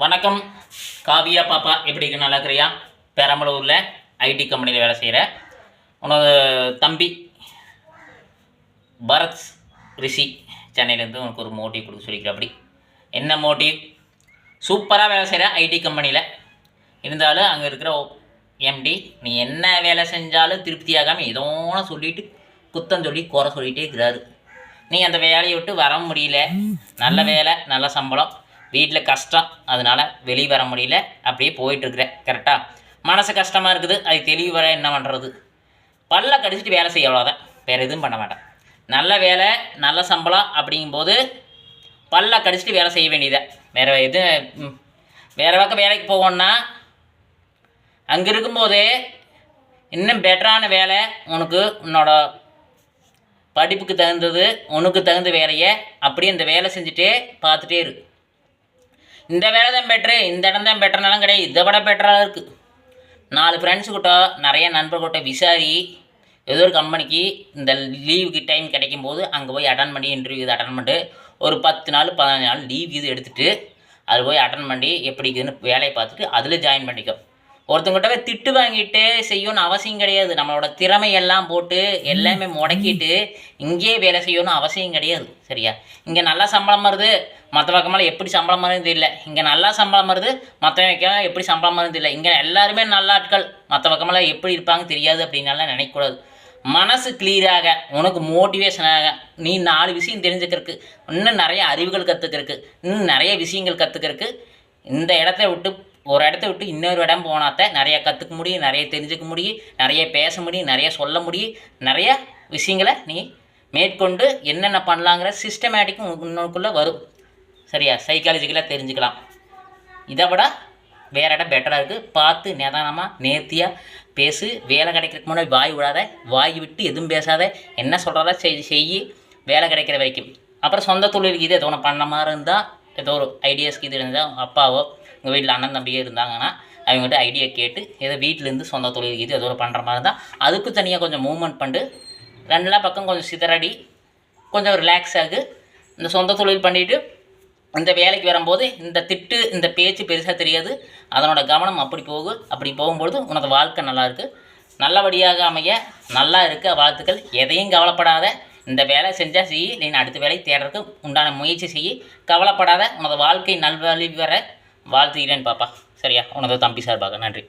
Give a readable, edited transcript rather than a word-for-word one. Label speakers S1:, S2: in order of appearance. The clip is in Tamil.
S1: வணக்கம் காவியா பாப்பா, எப்படி இருக்கு? நல்லா இருக்கிறியா? பெரம்பலூரில் ஐடி கம்பெனியில் வேலை செய்கிற உனது தம்பி பரத் ரிஷி சென்னையிலேருந்து உனக்கு ஒரு மோட்டிவ் கொடுக்க சொல்லிக்கிற. அப்படி என்ன மோட்டிவ்? சூப்பராக வேலை செய்கிற ஐடி கம்பெனியில் இருந்தாலும் அங்கே இருக்கிற எம்டி நீ என்ன வேலை செஞ்சாலும் திருப்தியாகாமல் ஏதோ ஒன்று சொல்லிவிட்டு குத்தம் சொல்லி குறை சொல்லிகிட்டே இருக்கிறாரு. நீ அந்த வேலையை விட்டு வர முடியல. நல்ல வேலை, நல்ல சம்பளம், வீட்டில் கஷ்டம், அதனால் வெளியே வர முடியல. அப்படியே போயிட்டுருக்குறேன். கரெக்டாக மனசு கஷ்டமாக இருக்குது. அது தெளிவு வர என்ன பண்ணுறது? பல்ல கடிச்சிட்டு வேலை செய்ய, அவ்வளோதான். வேறு எதுவும் பண்ண மாட்டேன். நல்ல வேலை, நல்ல சம்பளம் அப்படிங்கும்போது பல்ல கடிச்சிட்டு வேலை செய்ய வேண்டியதை. வேறு எதுவும் வேறு பக்கம் வேலைக்கு போவோன்னா அங்கே இருக்கும்போதே இன்னும் பெட்டரான வேலை உனக்கு, உன்னோட படிப்புக்கு தகுந்தது, உனக்கு தகுந்த வேலையை அப்படியே இந்த வேலை செஞ்சுட்டே பார்த்துட்டே இரு. இந்த வேலை தான் பெட்ரு, இந்த இடம் தான் பெட்டர்னாலும் கிடையாது, இதை விட பெட்டராக இருக்குது. 4 ஃப்ரெண்ட்ஸுக்கிட்ட, நிறைய நண்பர்கிட்ட விசாரி ஏதோ ஒரு கம்பெனிக்கு இந்த லீவுக்கு டைம் கிடைக்கும் போது அங்கே போய் அட்டன் பண்ணி இன்டர்வியூ இது அட்டன் பண்ணிட்டு ஒரு 10 நாள் 15 நாள் லீவ் இது எடுத்துகிட்டு அது போய் அட்டன் பண்ணி எப்படி இதுன்னு வேலையை பார்த்துட்டு அதில் ஜாயின் பண்ணிக்கோ. ஒருத்தங்கிட்ட திட்டு வாங்கிட்டு செய்யணும்னு அவசியம் கிடையாது. நம்மளோட திறமையெல்லாம் போட்டு எல்லாமே முடக்கிட்டு இங்கேயே வேலை செய்யணும்னு அவசியம் கிடையாது. சரியா? இங்கே நல்லா சம்பளம் வருது, மற்ற பக்கமெல்லாம் எப்படி சம்பளம் வருது இல்லை. இங்கே நல்லா சம்பளம் வருது, மற்ற பக்கம் எப்படி சம்பளம் வருது இல்லை. இங்கே எல்லாருமே நல்ல ஆட்கள், மற்ற பக்கமெல்லாம் எப்படி இருப்பாங்க தெரியாது அப்படின்னாலாம் நினைக்கக்கூடாது. மனசு கிளியராக, உனக்கு மோட்டிவேஷனாக, நீ 4 விஷயம் தெரிஞ்சுக்கிறதுக்கு, இன்னும் நிறைய அறிவுகள் கற்றுக்கிறதுக்கு, இன்னும் நிறைய விஷயங்கள் கற்றுக்கிறதுக்கு, இந்த இடத்த விட்டு ஒரு இடத்த விட்டு இன்னொரு இடம் போனாத்த நிறைய கற்றுக்க முடியும், நிறைய தெரிஞ்சுக்க முடியும், நிறைய பேச முடியும், நிறைய சொல்ல முடியும், நிறைய விஷயங்களை நீ மேற்கொண்டு என்னென்ன பண்ணலாங்கிற சிஸ்டமேட்டிக்கும் உனக்குள்ளே வரும். சரியா? சைக்காலஜிக்கலாக தெரிஞ்சுக்கலாம். இதை விட வேறு இடம் பெட்டராக இருக்குது. பார்த்து நிதானமாக நேர்த்தியாக பேசு. வேலை கிடைக்கிறதுக்கு முன்னாடி வாய் விடாத, வாய் விட்டு எதுவும் பேசாத. என்ன சொல்கிறதா செய்யி, வேலை கிடைக்கிற வரைக்கும். அப்புறம் சொந்த தொழிலுக்கு இது ஏதோ ஒன்று பண்ண மாதிரி இருந்தால், ஏதோ ஒரு ஐடியாஸ்க்கு இது இருந்தால், அப்பாவோ உங்கள் வீட்டில் அண்ணன் தம்பியே இருந்தாங்கன்னா அவங்ககிட்ட ஐடியா கேட்டு ஏதோ வீட்டிலேருந்து சொந்த தொழிலுக்கு இது ஏதோ ஒரு பண்ணுற மாதிரி இருந்தால் அதுக்கு தனியாக கொஞ்சம் மூவ்மெண்ட் பண்ணிட்டு 2 பக்கம் கொஞ்சம் சிதறடி, கொஞ்சம் ரிலாக்ஸ் ஆகு. இந்த சொந்த தொழில் பண்ணிவிட்டு இந்த வேலைக்கு வரும்போது இந்த திட்டு, இந்த பேச்சு பெருசாக தெரியாது. அதனோட கவனம் அப்படி போகும். அப்படி போகும்பொழுது உனக்கு வாழ்க்கை நல்லாயிருக்கு, நல்லபடியாக அமைய நல்லா இருக்க வாழ்த்துக்கள். எதையும் கவலைப்படாத. இந்த வேலை செஞ்சால் செய்யி, இல்லைன்னு அடுத்த வேலை தேடுறதுக்கு உண்டான முயற்சி செய்யி. கவலைப்படாத. உனது வாழ்க்கை நல்வழி வர வாழ்த்துகிறேன் பாப்பா. சரியா? உனது தம்பி சார்பாக நன்றி.